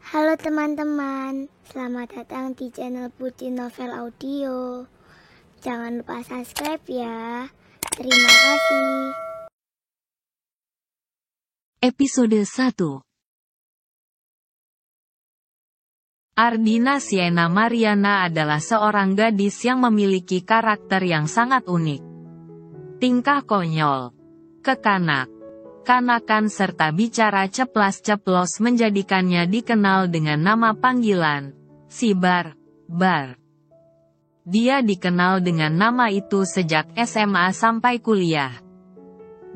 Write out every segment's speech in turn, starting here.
Halo teman-teman, selamat datang di channel Putri Novel Audio. Jangan lupa subscribe ya. Terima kasih. Episode 1. Ardina Siena Mariana adalah seorang gadis yang memiliki karakter yang sangat unik. Tingkah konyol, kekanak-kanakan serta bicara ceplas-ceplos menjadikannya dikenal dengan nama panggilan, si Bar. Dia dikenal dengan nama itu sejak SMA sampai kuliah.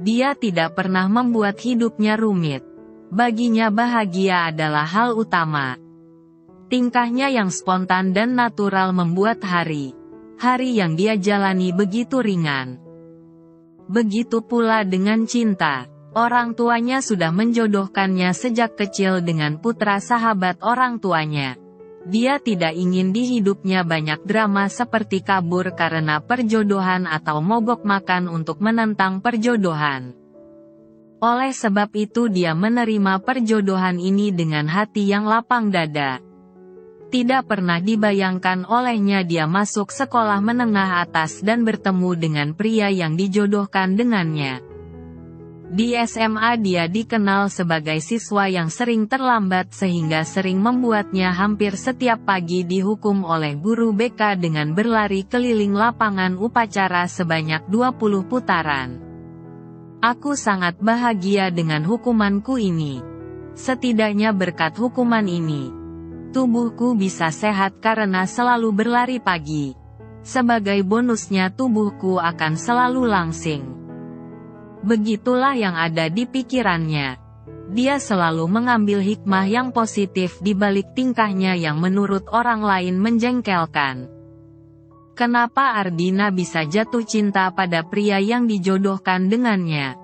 Dia tidak pernah membuat hidupnya rumit. Baginya bahagia adalah hal utama. Tingkahnya yang spontan dan natural membuat hari-hari yang dia jalani begitu ringan. Begitu pula dengan cinta. Orang tuanya sudah menjodohkannya sejak kecil dengan putra sahabat orang tuanya. Dia tidak ingin di hidupnya banyak drama seperti kabur karena perjodohan atau mogok makan untuk menentang perjodohan. Oleh sebab itu dia menerima perjodohan ini dengan hati yang lapang dada. Tidak pernah dibayangkan olehnya dia masuk sekolah menengah atas dan bertemu dengan pria yang dijodohkan dengannya. Di SMA dia dikenal sebagai siswa yang sering terlambat sehingga sering membuatnya hampir setiap pagi dihukum oleh guru BK dengan berlari keliling lapangan upacara sebanyak 20 putaran. Aku sangat bahagia dengan hukumanku ini. Setidaknya berkat hukuman ini, tubuhku bisa sehat karena selalu berlari pagi. Sebagai bonusnya tubuhku akan selalu langsing. Begitulah yang ada di pikirannya. Dia selalu mengambil hikmah yang positif di balik tingkahnya yang menurut orang lain menjengkelkan. Kenapa Ardina bisa jatuh cinta pada pria yang dijodohkan dengannya?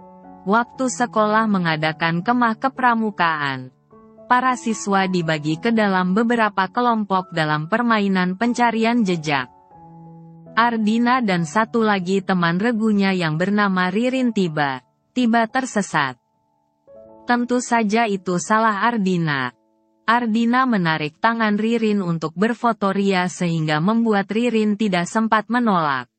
Waktu sekolah mengadakan kemah kepramukaan, para siswa dibagi ke dalam beberapa kelompok dalam permainan pencarian jejak. Ardina dan satu lagi teman regunya yang bernama Ririn tiba-tiba tersesat. Tentu saja itu salah Ardina. Ardina menarik tangan Ririn untuk berfoto ria sehingga membuat Ririn tidak sempat menolak.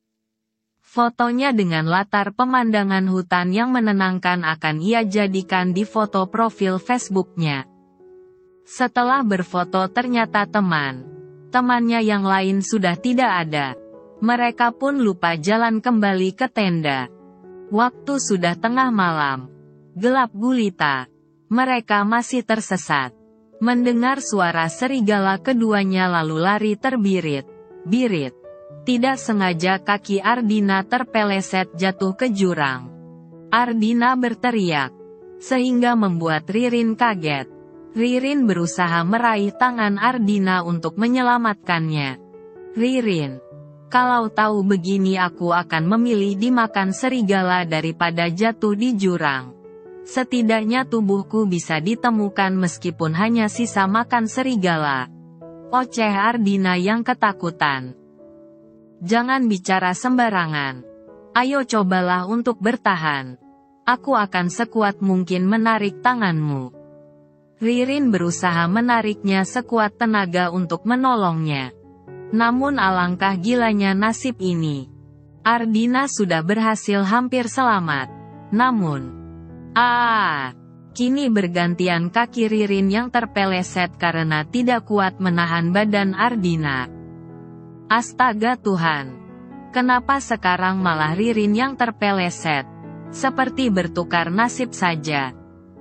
Fotonya dengan latar pemandangan hutan yang menenangkan akan ia jadikan di foto profil Facebooknya. Setelah berfoto ternyata temannya yang lain sudah tidak ada. Mereka pun lupa jalan kembali ke tenda. Waktu sudah tengah malam. Gelap gulita. Mereka masih tersesat. Mendengar suara serigala keduanya lalu lari terbirit-birit. Tidak sengaja kaki Ardina terpeleset jatuh ke jurang. Ardina berteriak, sehingga membuat Ririn kaget. Ririn berusaha meraih tangan Ardina untuk menyelamatkannya. Ririn, kalau tahu begini aku akan memilih dimakan serigala daripada jatuh di jurang. Setidaknya tubuhku bisa ditemukan meskipun hanya sisa makan serigala. Oceh Ardina yang ketakutan. Jangan bicara sembarangan. Ayo cobalah untuk bertahan. Aku akan sekuat mungkin menarik tanganmu. Ririn berusaha menariknya sekuat tenaga untuk menolongnya. Namun alangkah gilanya nasib ini. Ardina sudah berhasil hampir selamat. Namun, kini bergantian kaki Ririn yang terpeleset karena tidak kuat menahan badan Ardina. Astaga Tuhan. Kenapa sekarang malah Ririn yang terpeleset? Seperti bertukar nasib saja.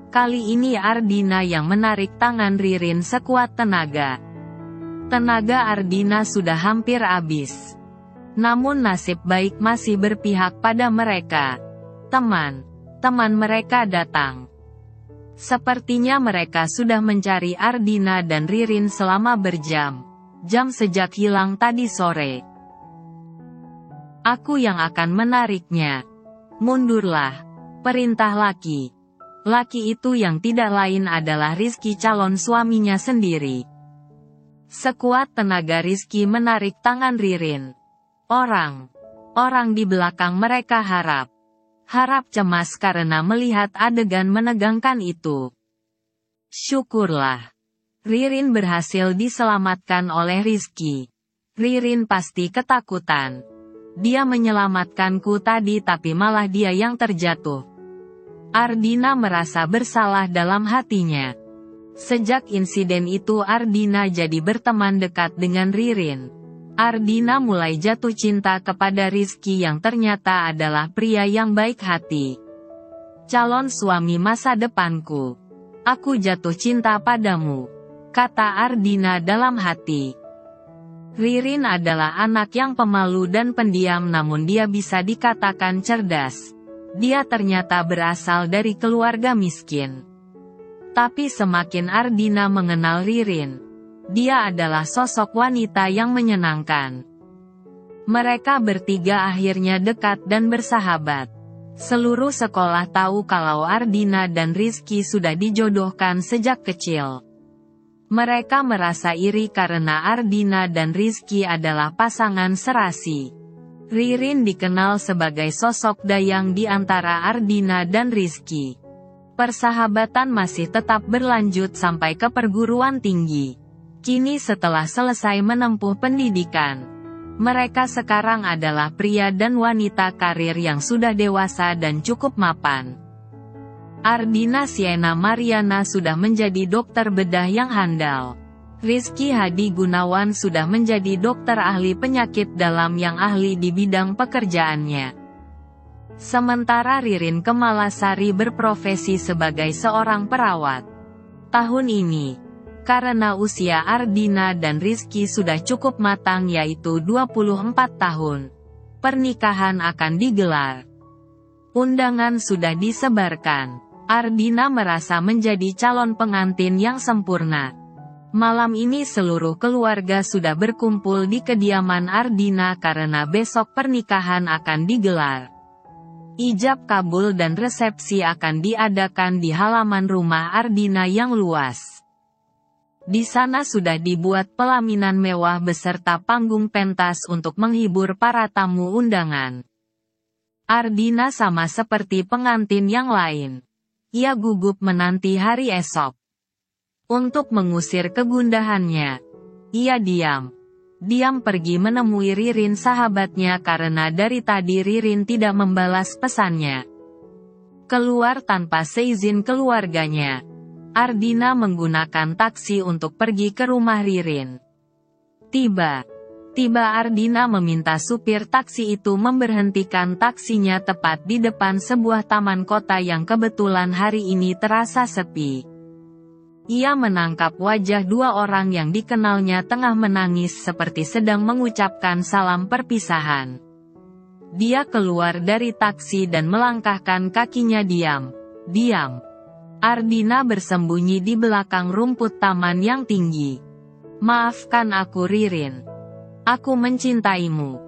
Kali ini Ardina yang menarik tangan Ririn sekuat tenaga. Tenaga Ardina sudah hampir habis. Namun nasib baik masih berpihak pada mereka. Teman mereka datang. Sepertinya mereka sudah mencari Ardina dan Ririn selama berjam-jam sejak hilang tadi sore. Aku yang akan menariknya. Mundurlah. Perintah laki. Laki itu yang tidak lain adalah Rizky calon suaminya sendiri. Sekuat tenaga Rizky menarik tangan Ririn. Orang di belakang mereka harap cemas karena melihat adegan menegangkan itu. Syukurlah. Ririn berhasil diselamatkan oleh Rizky. Ririn pasti ketakutan. Dia menyelamatkanku tadi tapi malah dia yang terjatuh. Ardina merasa bersalah dalam hatinya. Sejak insiden itu Ardina jadi berteman dekat dengan Ririn. Ardina mulai jatuh cinta kepada Rizky yang ternyata adalah pria yang baik hati. Calon suami masa depanku. Aku jatuh cinta padamu, kata Ardina dalam hati. Ririn adalah anak yang pemalu dan pendiam namun dia bisa dikatakan cerdas. Dia ternyata berasal dari keluarga miskin. Tapi semakin Ardina mengenal Ririn, dia adalah sosok wanita yang menyenangkan. Mereka bertiga akhirnya dekat dan bersahabat. Seluruh sekolah tahu kalau Ardina dan Rizky sudah dijodohkan sejak kecil. Mereka merasa iri karena Ardina dan Rizky adalah pasangan serasi. Ririn dikenal sebagai sosok dayang di antara Ardina dan Rizky. Persahabatan masih tetap berlanjut sampai ke perguruan tinggi. Kini setelah selesai menempuh pendidikan, mereka sekarang adalah pria dan wanita karir yang sudah dewasa dan cukup mapan. Ardina Siena Mariana sudah menjadi dokter bedah yang handal. Rizky Hadi Gunawan sudah menjadi dokter ahli penyakit dalam yang ahli di bidang pekerjaannya. Sementara Ririn Kemalasari berprofesi sebagai seorang perawat. Tahun ini, karena usia Ardina dan Rizky sudah cukup matang yaitu 24 tahun, pernikahan akan digelar. Undangan sudah disebarkan. Ardina merasa menjadi calon pengantin yang sempurna. Malam ini seluruh keluarga sudah berkumpul di kediaman Ardina karena besok pernikahan akan digelar. Ijab kabul dan resepsi akan diadakan di halaman rumah Ardina yang luas. Di sana sudah dibuat pelaminan mewah beserta panggung pentas untuk menghibur para tamu undangan. Ardina sama seperti pengantin yang lain. Ia gugup menanti hari esok. Untuk mengusir kegundahannya, ia diam pergi menemui Ririn sahabatnya karena dari tadi Ririn tidak membalas pesannya. Keluar tanpa seizin keluarganya, Ardina menggunakan taksi untuk pergi ke rumah Ririn. Tiba Ardina meminta supir taksi itu memberhentikan taksinya tepat di depan sebuah taman kota yang kebetulan hari ini terasa sepi. Ia menangkap wajah dua orang yang dikenalnya tengah menangis seperti sedang mengucapkan salam perpisahan. Dia keluar dari taksi dan melangkahkan kakinya diam. Ardina bersembunyi di belakang rumput taman yang tinggi. Maafkan aku Ririn. Aku mencintaimu.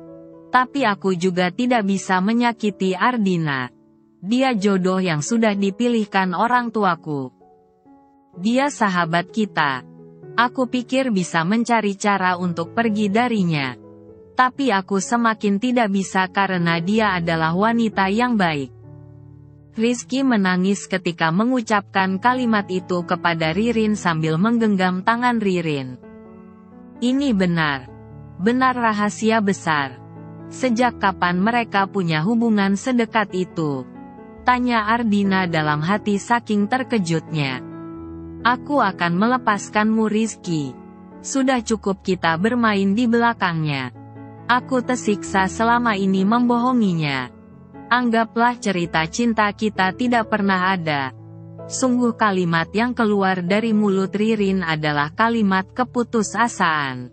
Tapi aku juga tidak bisa menyakiti Ardina. Dia jodoh yang sudah dipilihkan orang tuaku. Dia sahabat kita. Aku pikir bisa mencari cara untuk pergi darinya. Tapi aku semakin tidak bisa karena dia adalah wanita yang baik. Rizky menangis ketika mengucapkan kalimat itu kepada Ririn sambil menggenggam tangan Ririn. Ini benar rahasia besar. Sejak kapan mereka punya hubungan sedekat itu? Tanya Ardina dalam hati saking terkejutnya. Aku akan melepaskanmu Rizky. Sudah cukup kita bermain di belakangnya. Aku tersiksa selama ini membohonginya. Anggaplah cerita cinta kita tidak pernah ada. Sungguh kalimat yang keluar dari mulut Ririn adalah kalimat keputusasaan.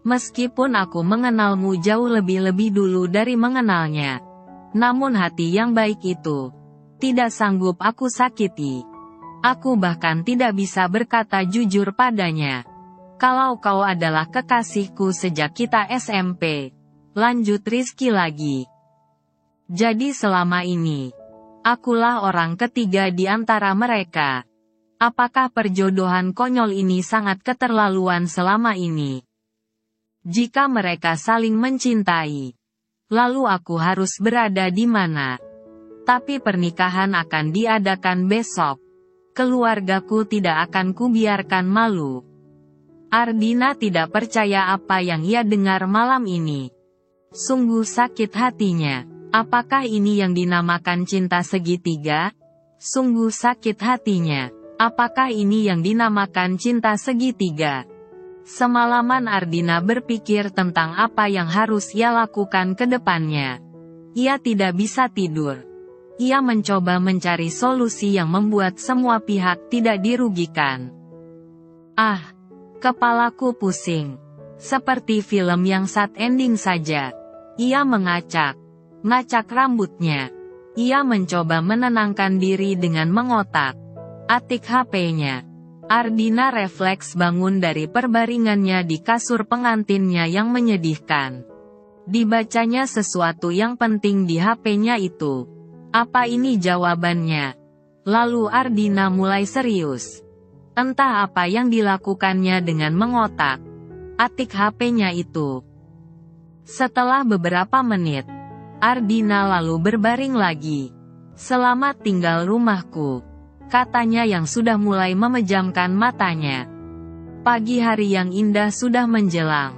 Meskipun aku mengenalmu jauh lebih dulu dari mengenalnya. Namun hati yang baik itu tidak sanggup aku sakiti. Aku bahkan tidak bisa berkata jujur padanya. Kalau kau adalah kekasihku sejak kita SMP. Lanjut Rizky lagi. Jadi selama ini, akulah orang ketiga di antara mereka. Apakah perjodohan konyol ini sangat keterlaluan selama ini? Jika mereka saling mencintai, lalu aku harus berada di mana? Tapi pernikahan akan diadakan besok. Keluargaku tidak akan kubiarkan malu. Ardina tidak percaya apa yang ia dengar malam ini. Sungguh sakit hatinya. Apakah ini yang dinamakan cinta segitiga? Sungguh sakit hatinya. Apakah ini yang dinamakan cinta segitiga? Semalaman Ardina berpikir tentang apa yang harus ia lakukan ke depannya. Ia tidak bisa tidur. Ia mencoba mencari solusi yang membuat semua pihak tidak dirugikan. Kepalaku pusing. Seperti film yang sad ending saja. Ia ngacak rambutnya. Ia mencoba menenangkan diri dengan mengotak-atik HP-nya. Ardina refleks bangun dari perbaringannya di kasur pengantinnya yang menyedihkan. Dibacanya sesuatu yang penting di HP-nya itu. Apa ini jawabannya? Lalu Ardina mulai serius. Entah apa yang dilakukannya dengan mengotak-atik HP-nya itu. Setelah beberapa menit, Ardina lalu berbaring lagi. "Selamat tinggal rumahku," katanya yang sudah mulai memejamkan matanya. Pagi hari yang indah sudah menjelang.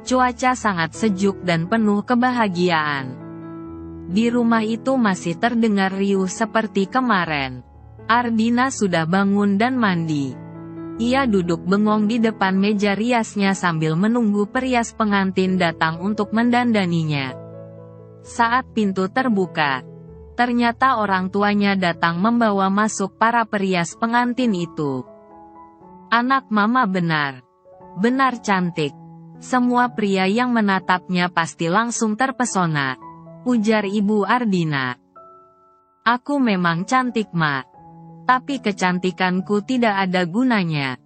Cuaca sangat sejuk dan penuh kebahagiaan. Di rumah itu masih terdengar riuh seperti kemarin. Ardina sudah bangun dan mandi. Ia duduk bengong di depan meja riasnya sambil menunggu perias pengantin datang untuk mendandaninya. Saat pintu terbuka, ternyata orang tuanya datang membawa masuk para perias pengantin itu. "Anak mama benar cantik." Semua pria yang menatapnya pasti langsung terpesona, ujar Ibu Ardina. "Aku memang cantik, Ma. Tapi kecantikanku tidak ada gunanya.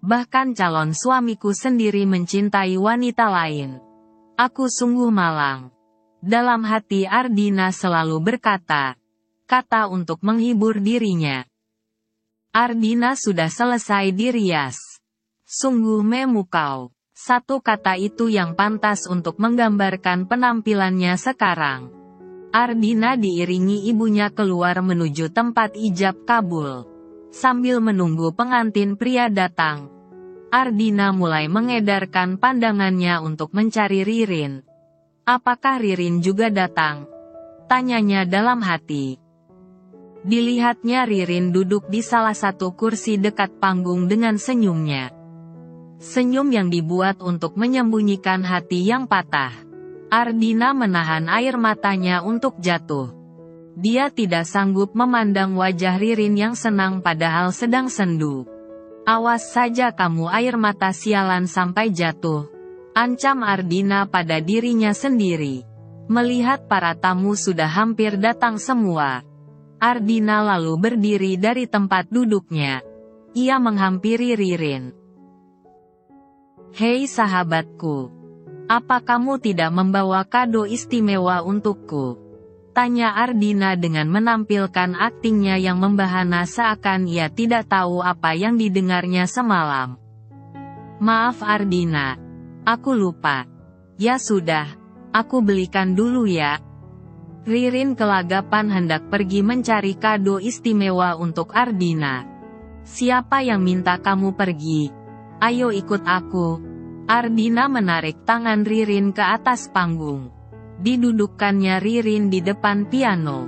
Bahkan calon suamiku sendiri mencintai wanita lain. Aku sungguh malang." Dalam hati Ardina selalu berkata-kata untuk menghibur dirinya. Ardina sudah selesai dirias. Sungguh memukau. Satu kata itu yang pantas untuk menggambarkan penampilannya sekarang. Ardina diiringi ibunya keluar menuju tempat ijab kabul. Sambil menunggu pengantin pria datang, Ardina mulai mengedarkan pandangannya untuk mencari Ririn. "Apakah Ririn juga datang?" tanyanya dalam hati. Dilihatnya Ririn duduk di salah satu kursi dekat panggung dengan senyumnya. Senyum yang dibuat untuk menyembunyikan hati yang patah. Ardina menahan air matanya untuk jatuh. Dia tidak sanggup memandang wajah Ririn yang senang padahal sedang sendu. "Awas saja kamu, air mata sialan sampai jatuh," ancam Ardina pada dirinya sendiri. Melihat para tamu sudah hampir datang semua, Ardina lalu berdiri dari tempat duduknya. Ia menghampiri Ririn. "Hei sahabatku, apa kamu tidak membawa kado istimewa untukku?" tanya Ardina dengan menampilkan aktingnya yang membahana seakan ia tidak tahu apa yang didengarnya semalam. "Maaf Ardina, aku lupa." "Ya sudah, aku belikan dulu ya." Ririn kelagapan hendak pergi mencari kado istimewa untuk Ardina. "Siapa yang minta kamu pergi? Ayo ikut aku." Ardina menarik tangan Ririn ke atas panggung. Didudukkannya Ririn di depan piano.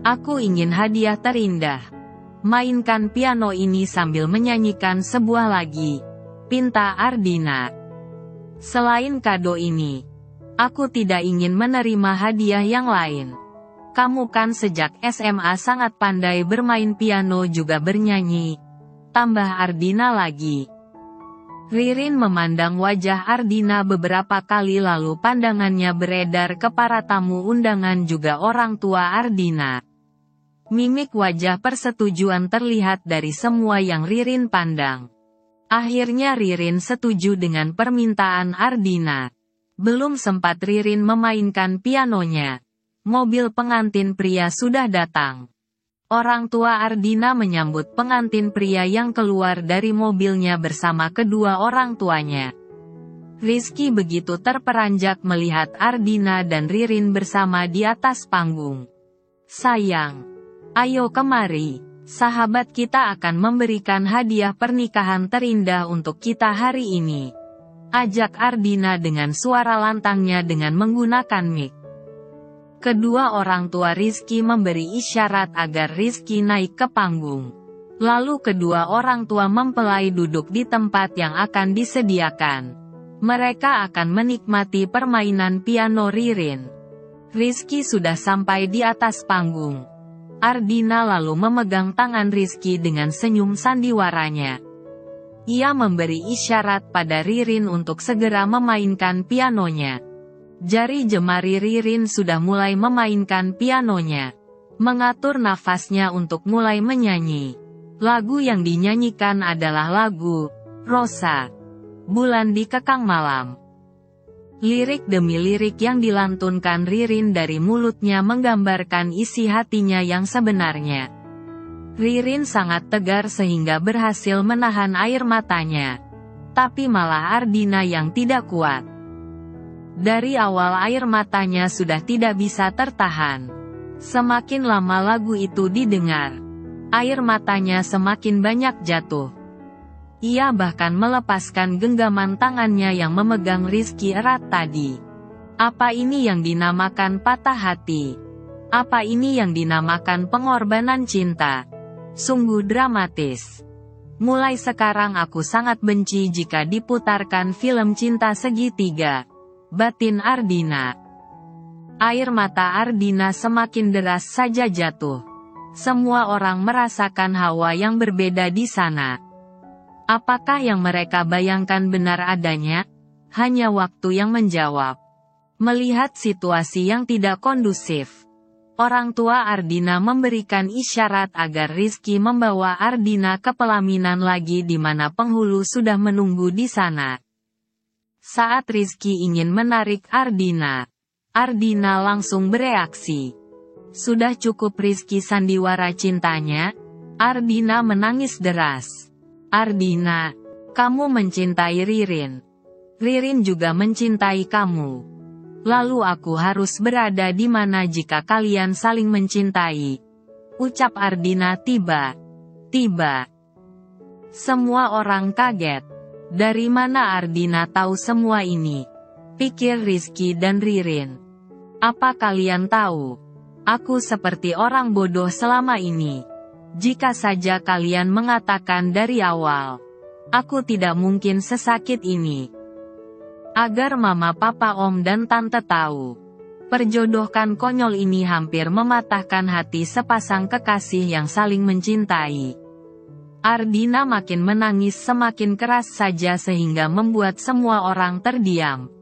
"Aku ingin hadiah terindah. Mainkan piano ini sambil menyanyikan sebuah lagu," pinta Ardina. "Selain kado ini, aku tidak ingin menerima hadiah yang lain. Kamu kan sejak SMA sangat pandai bermain piano juga bernyanyi," tambah Ardina lagi. Ririn memandang wajah Ardina beberapa kali lalu pandangannya beredar ke para tamu undangan juga orang tua Ardina. Mimik wajah persetujuan terlihat dari semua yang Ririn pandang. Akhirnya Ririn setuju dengan permintaan Ardina. Belum sempat Ririn memainkan pianonya, mobil pengantin pria sudah datang. Orang tua Ardina menyambut pengantin pria yang keluar dari mobilnya bersama kedua orang tuanya. Rizky begitu terperanjak melihat Ardina dan Ririn bersama di atas panggung. "Sayang, ayo kemari," Sahabat kita akan memberikan hadiah pernikahan terindah untuk kita hari ini. Ajak Ardina dengan suara lantangnya dengan menggunakan mic. Kedua orang tua Rizky memberi isyarat agar Rizky naik ke panggung. Lalu kedua orang tua mempelai duduk di tempat yang akan disediakan. Mereka akan menikmati permainan piano Ririn. Rizky sudah sampai di atas panggung. Ardina lalu memegang tangan Rizky dengan senyum sandiwaranya. Ia memberi isyarat pada Ririn untuk segera memainkan pianonya. Jari jemari Ririn sudah mulai memainkan pianonya. Mengatur nafasnya untuk mulai menyanyi. Lagu yang dinyanyikan adalah lagu Rosa, Bulan di Kekang Malam. Lirik demi lirik yang dilantunkan Ririn dari mulutnya menggambarkan isi hatinya yang sebenarnya. Ririn sangat tegar sehingga berhasil menahan air matanya. Tapi malah Ardina yang tidak kuat. Dari awal air matanya sudah tidak bisa tertahan. Semakin lama lagu itu didengar, air matanya semakin banyak jatuh. Ia bahkan melepaskan genggaman tangannya yang memegang Rizky erat tadi. Apa ini yang dinamakan patah hati? Apa ini yang dinamakan pengorbanan cinta? Sungguh dramatis. Mulai sekarang aku sangat benci jika diputarkan film cinta segitiga. Batin Ardina. Air mata Ardina semakin deras saja jatuh. Semua orang merasakan hawa yang berbeda di sana. Apakah yang mereka bayangkan benar adanya? Hanya waktu yang menjawab. Melihat situasi yang tidak kondusif, orang tua Ardina memberikan isyarat agar Rizky membawa Ardina ke pelaminan lagi di mana penghulu sudah menunggu di sana. Saat Rizky ingin menarik Ardina, Ardina langsung bereaksi. Sudah cukup Rizky sandiwara cintanya? Ardina menangis deras. Ardina, kamu mencintai Ririn. Ririn juga mencintai kamu. Lalu aku harus berada di mana jika kalian saling mencintai? Ucap Ardina tiba-tiba. Semua orang kaget. Dari mana Ardina tahu semua ini? Pikir Rizky dan Ririn. Apa kalian tahu? Aku seperti orang bodoh selama ini. Jika saja kalian mengatakan dari awal, aku tidak mungkin sesakit ini. Agar mama, papa, om dan tante tahu. Perjodohan konyol ini hampir mematahkan hati sepasang kekasih yang saling mencintai. Ardina makin menangis semakin keras saja sehingga membuat semua orang terdiam.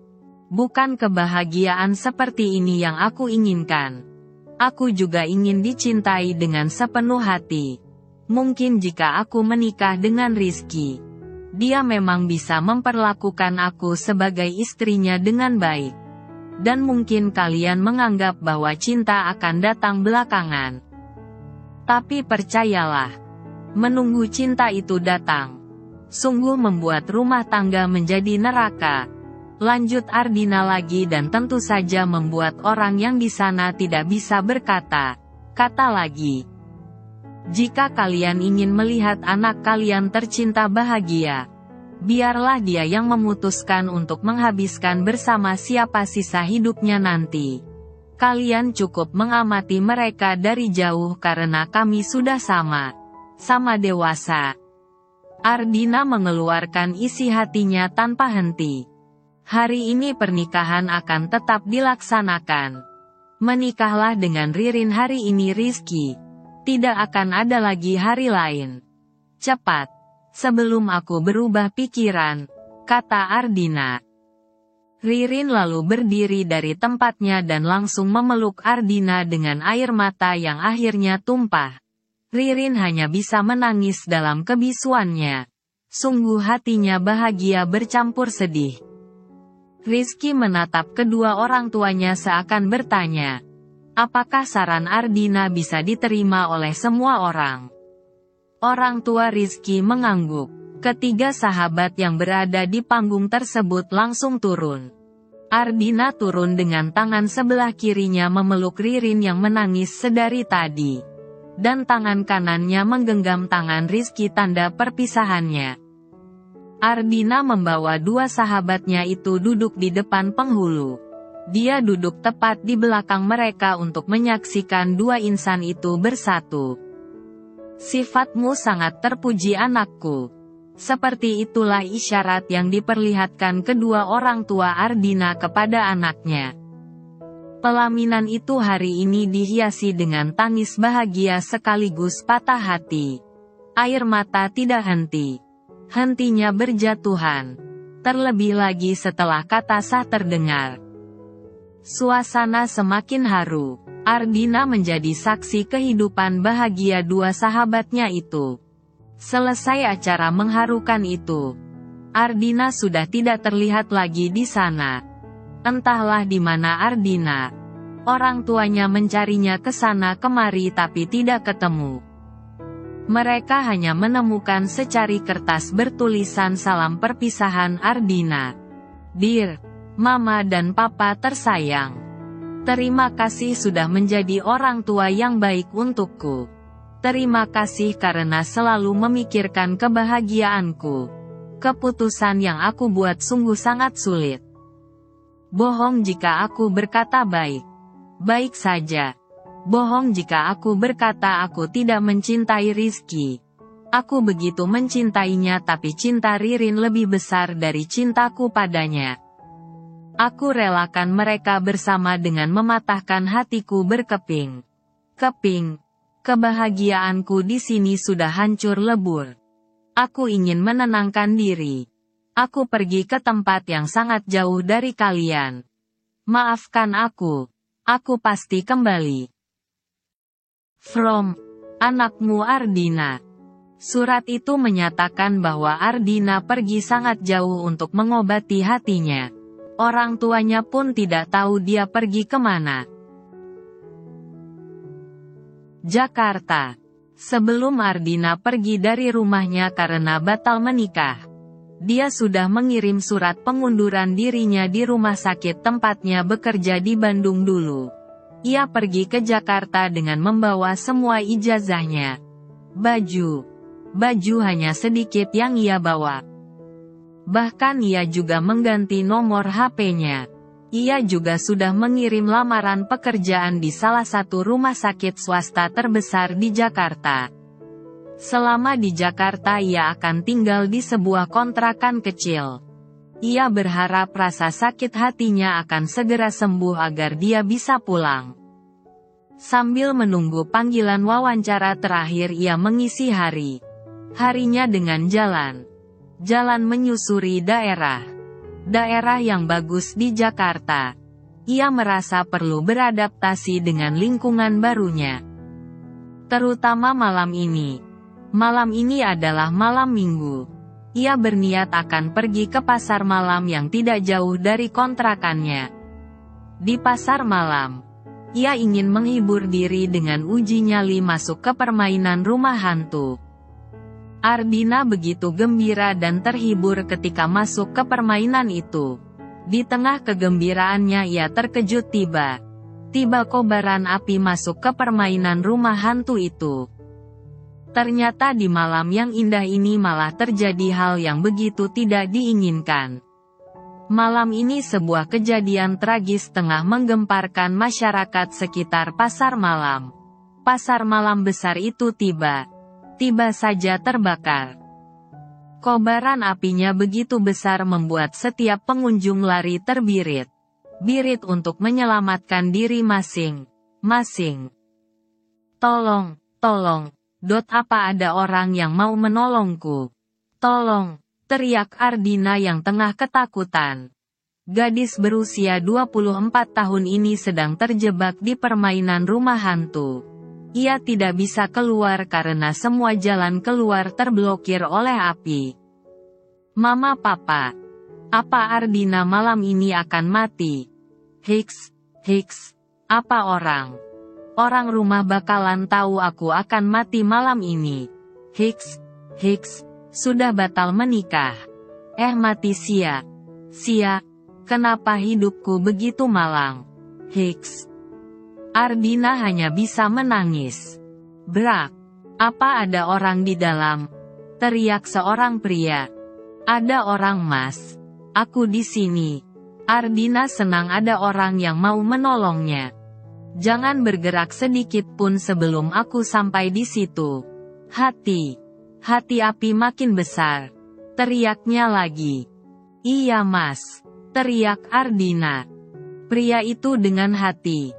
Bukan kebahagiaan seperti ini yang aku inginkan. Aku juga ingin dicintai dengan sepenuh hati. Mungkin jika aku menikah dengan Rizky, dia memang bisa memperlakukan aku sebagai istrinya dengan baik. Dan mungkin kalian menganggap bahwa cinta akan datang belakangan. Tapi percayalah, menunggu cinta itu datang sungguh membuat rumah tangga menjadi neraka. Lanjut Ardina lagi dan tentu saja membuat orang yang di sana tidak bisa berkata-kata lagi. Jika kalian ingin melihat anak kalian tercinta bahagia, biarlah dia yang memutuskan untuk menghabiskan bersama siapa sisa hidupnya nanti. Kalian cukup mengamati mereka dari jauh karena kami sudah sama dewasa. Ardina mengeluarkan isi hatinya tanpa henti. Hari ini pernikahan akan tetap dilaksanakan. Menikahlah dengan Ririn hari ini Rizky. Tidak akan ada lagi hari lain. Cepat, sebelum aku berubah pikiran, kata Ardina. Ririn lalu berdiri dari tempatnya dan langsung memeluk Ardina dengan air mata yang akhirnya tumpah. Ririn hanya bisa menangis dalam kebisuannya. Sungguh hatinya bahagia bercampur sedih. Rizky menatap kedua orang tuanya seakan bertanya, apakah saran Ardina bisa diterima oleh semua orang? Orang tua Rizky mengangguk. Ketiga sahabat yang berada di panggung tersebut langsung turun. Ardina turun dengan tangan sebelah kirinya memeluk Ririn yang menangis sedari tadi. dan tangan kanannya menggenggam tangan Rizky tanda perpisahannya. Ardina membawa dua sahabatnya itu duduk di depan penghulu. Dia duduk tepat di belakang mereka untuk menyaksikan dua insan itu bersatu. "Sifatmu sangat terpuji anakku." Seperti itulah isyarat yang diperlihatkan kedua orang tua Ardina kepada anaknya. Pelaminan itu hari ini dihiasi dengan tangis bahagia sekaligus patah hati. Air mata tidak hentinya berjatuhan. Terlebih lagi setelah kata sah terdengar. Suasana semakin haru. Ardina menjadi saksi kehidupan bahagia dua sahabatnya itu. Selesai acara mengharukan itu, Ardina sudah tidak terlihat lagi di sana. Entahlah di mana Ardina. Orang tuanya mencarinya ke sana kemari tapi tidak ketemu. Mereka hanya menemukan secari kertas bertulisan salam perpisahan Ardina. "Dear Mama dan Papa tersayang. Terima kasih sudah menjadi orang tua yang baik untukku. Terima kasih karena selalu memikirkan kebahagiaanku. Keputusan yang aku buat sungguh sangat sulit. Bohong jika aku berkata baik. Baik saja. Bohong jika aku berkata aku tidak mencintai Rizky. Aku begitu mencintainya tapi cinta Ririn lebih besar dari cintaku padanya. Aku relakan mereka bersama dengan mematahkan hatiku berkeping-keping. Kebahagiaanku di sini sudah hancur lebur. Aku ingin menenangkan diri. Aku pergi ke tempat yang sangat jauh dari kalian. Maafkan aku. Aku pasti kembali. From anakmu Ardina." Surat itu menyatakan bahwa Ardina pergi sangat jauh untuk mengobati hatinya. Orang tuanya pun tidak tahu dia pergi kemana. Jakarta. Sebelum Ardina pergi dari rumahnya karena batal menikah, dia sudah mengirim surat pengunduran dirinya di rumah sakit tempatnya bekerja di Bandung dulu. Ia pergi ke Jakarta dengan membawa semua ijazahnya. Baju hanya sedikit yang ia bawa. Bahkan ia juga mengganti nomor HP-nya. Ia juga sudah mengirim lamaran pekerjaan di salah satu rumah sakit swasta terbesar di Jakarta. Selama di Jakarta ia akan tinggal di sebuah kontrakan kecil. Ia berharap rasa sakit hatinya akan segera sembuh agar dia bisa pulang. Sambil menunggu panggilan wawancara terakhir ia mengisi harinya dengan jalan menyusuri daerah yang bagus di Jakarta. Ia merasa perlu beradaptasi dengan lingkungan barunya. Terutama malam ini. Malam ini adalah malam minggu. Ia berniat akan pergi ke pasar malam yang tidak jauh dari kontrakannya. Di pasar malam, ia ingin menghibur diri dengan uji nyali masuk ke permainan rumah hantu. Ardina begitu gembira dan terhibur ketika masuk ke permainan itu. Di tengah kegembiraannya ia terkejut tiba kobaran api masuk ke permainan rumah hantu itu. Ternyata di malam yang indah ini malah terjadi hal yang begitu tidak diinginkan. Malam ini sebuah kejadian tragis tengah menggemparkan masyarakat sekitar pasar malam. Pasar malam besar itu tiba saja terbakar. Kobaran apinya begitu besar membuat setiap pengunjung lari terbirit untuk menyelamatkan diri masing-masing. Tolong. Apa ada orang yang mau menolongku? Tolong, teriak Ardina yang tengah ketakutan. Gadis berusia 24 tahun ini sedang terjebak di permainan rumah hantu. Ia tidak bisa keluar karena semua jalan keluar terblokir oleh api. Mama, Papa, apa Ardina malam ini akan mati? Hiks, apa orang rumah bakalan tahu aku akan mati malam ini. Hiks, sudah batal menikah. Mati sia. Kenapa hidupku begitu malang? Hiks. Ardina hanya bisa menangis. Brak! Apa ada orang di dalam? Teriak seorang pria. Ada orang, Mas. Aku di sini. Ardina senang ada orang yang mau menolongnya. Jangan bergerak sedikit pun sebelum aku sampai di situ. Hati api makin besar. Teriaknya lagi. Iya, Mas. Teriak Ardina. Pria itu dengan hati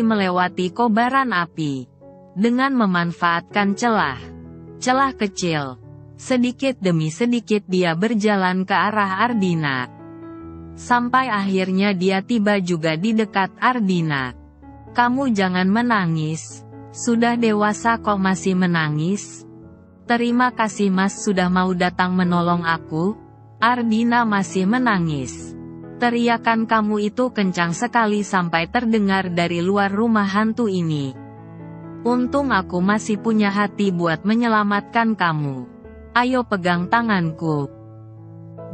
melewati kobaran api. Dengan memanfaatkan celah kecil. Sedikit demi sedikit dia berjalan ke arah Ardina. Sampai akhirnya dia tiba juga di dekat Ardina. Kamu jangan menangis. Sudah dewasa kok masih menangis? Terima kasih Mas sudah mau datang menolong aku. Ardina masih menangis. Teriakan kamu itu kencang sekali sampai terdengar dari luar rumah hantu ini. Untung aku masih punya hati buat menyelamatkan kamu. Ayo pegang tanganku.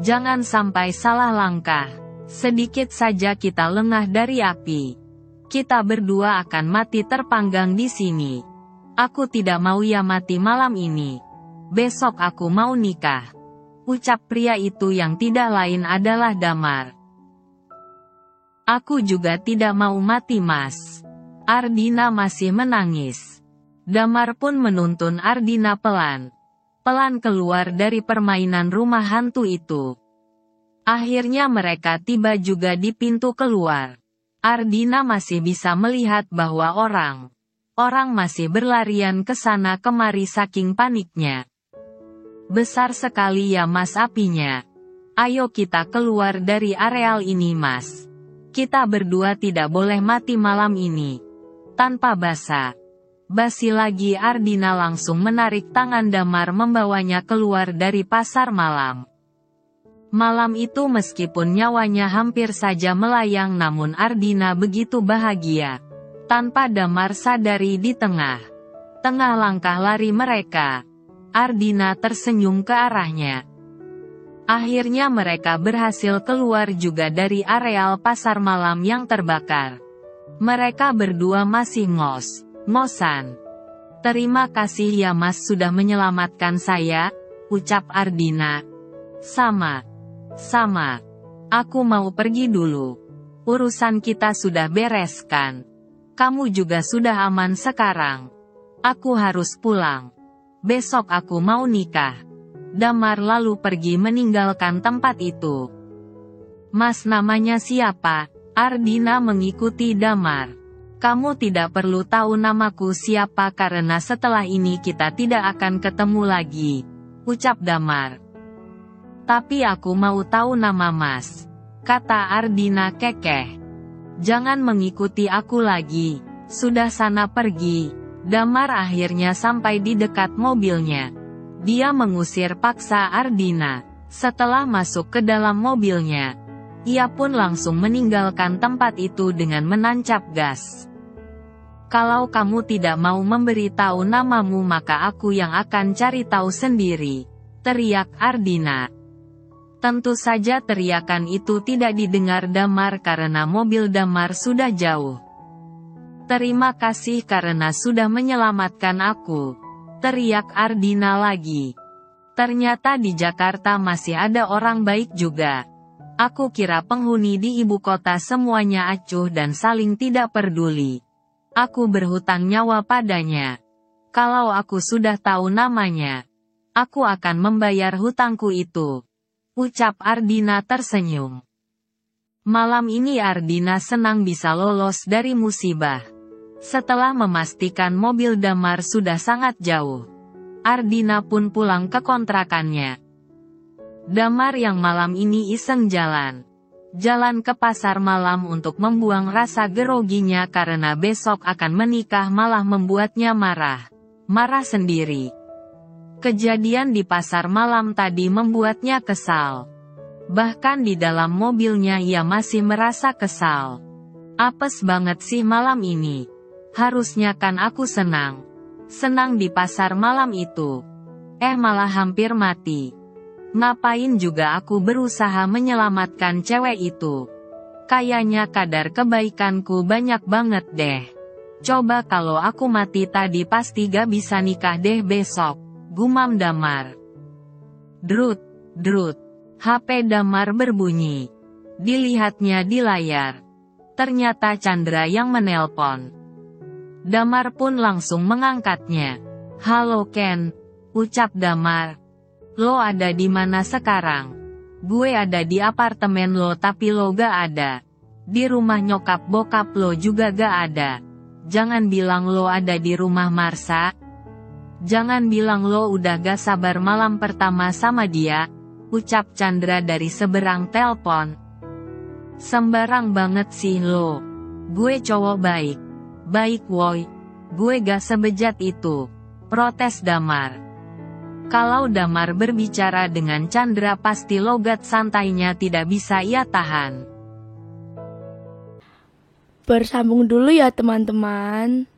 Jangan sampai salah langkah. Sedikit saja kita lengah dari api. Kita berdua akan mati terpanggang di sini. Aku tidak mau ya mati malam ini. Besok aku mau nikah. Ucap pria itu yang tidak lain adalah Damar. Aku juga tidak mau mati Mas. Ardina masih menangis. Damar pun menuntun Ardina pelan keluar dari permainan rumah hantu itu. Akhirnya mereka tiba juga di pintu keluar. Ardina masih bisa melihat bahwa orang masih berlarian ke sana kemari saking paniknya. Besar sekali ya Mas apinya. Ayo kita keluar dari areal ini Mas. Kita berdua tidak boleh mati malam ini. Tanpa basi lagi Ardina langsung menarik tangan Damar membawanya keluar dari pasar malam. Malam itu meskipun nyawanya hampir saja melayang namun Ardina begitu bahagia. Tanpa Damar sadari di tengah langkah lari mereka, Ardina tersenyum ke arahnya. Akhirnya mereka berhasil keluar juga dari areal pasar malam yang terbakar. Mereka berdua masih ngosan. Terima kasih ya Mas sudah menyelamatkan saya, ucap Ardina. Sama. Aku mau pergi dulu. Urusan kita sudah bereskan. Kamu juga sudah aman sekarang. Aku harus pulang. Besok aku mau nikah. Damar lalu pergi meninggalkan tempat itu. Mas namanya siapa? Ardina mengikuti Damar. Kamu tidak perlu tahu namaku siapa karena setelah ini kita tidak akan ketemu lagi, ucap Damar. Tapi aku mau tahu nama Mas, kata Ardina kekeh. Jangan mengikuti aku lagi, sudah sana pergi. Damar akhirnya sampai di dekat mobilnya. Dia mengusir paksa Ardina. Setelah masuk ke dalam mobilnya, ia pun langsung meninggalkan tempat itu dengan menancap gas. Kalau kamu tidak mau memberitahu namamu maka aku yang akan cari tahu sendiri, teriak Ardina. Tentu saja teriakan itu tidak didengar Damar karena mobil Damar sudah jauh. Terima kasih karena sudah menyelamatkan aku, teriak Ardina lagi. Ternyata di Jakarta masih ada orang baik juga. Aku kira penghuni di ibu kota semuanya acuh dan saling tidak peduli. Aku berhutang nyawa padanya. Kalau aku sudah tahu namanya, aku akan membayar hutangku itu, ucap Ardina tersenyum. Malam ini Ardina senang bisa lolos dari musibah. Setelah memastikan mobil Damar sudah sangat jauh, Ardina pun pulang ke kontrakannya. Damar yang malam ini iseng jalan ke pasar malam untuk membuang rasa groginya karena besok akan menikah malah membuatnya marah sendiri. Kejadian di pasar malam tadi membuatnya kesal. Bahkan di dalam mobilnya ia masih merasa kesal. Apes banget sih malam ini. Harusnya kan aku senang di pasar malam itu. Malah hampir mati. Ngapain juga aku berusaha menyelamatkan cewek itu. Kayaknya kadar kebaikanku banyak banget deh. Coba kalau aku mati tadi pasti gak bisa nikah deh besok, gumam Damar. Drut, drut. HP Damar berbunyi. Dilihatnya di layar. Ternyata Chandra yang menelpon. Damar pun langsung mengangkatnya. Halo Ken, ucap Damar. Lo ada di mana sekarang? Gue ada di apartemen lo tapi lo gak ada. Di rumah nyokap bokap lo juga gak ada. Jangan bilang lo ada di rumah Marsha. Jangan bilang lo udah gak sabar malam pertama sama dia, ucap Chandra dari seberang telpon. Sembarang banget sih lo. Gue cowok baik. Baik woi. Gue gak sebejat itu, protes Damar. Kalau Damar berbicara dengan Chandra pasti logat santainya tidak bisa ia tahan. Bersambung dulu ya teman-teman.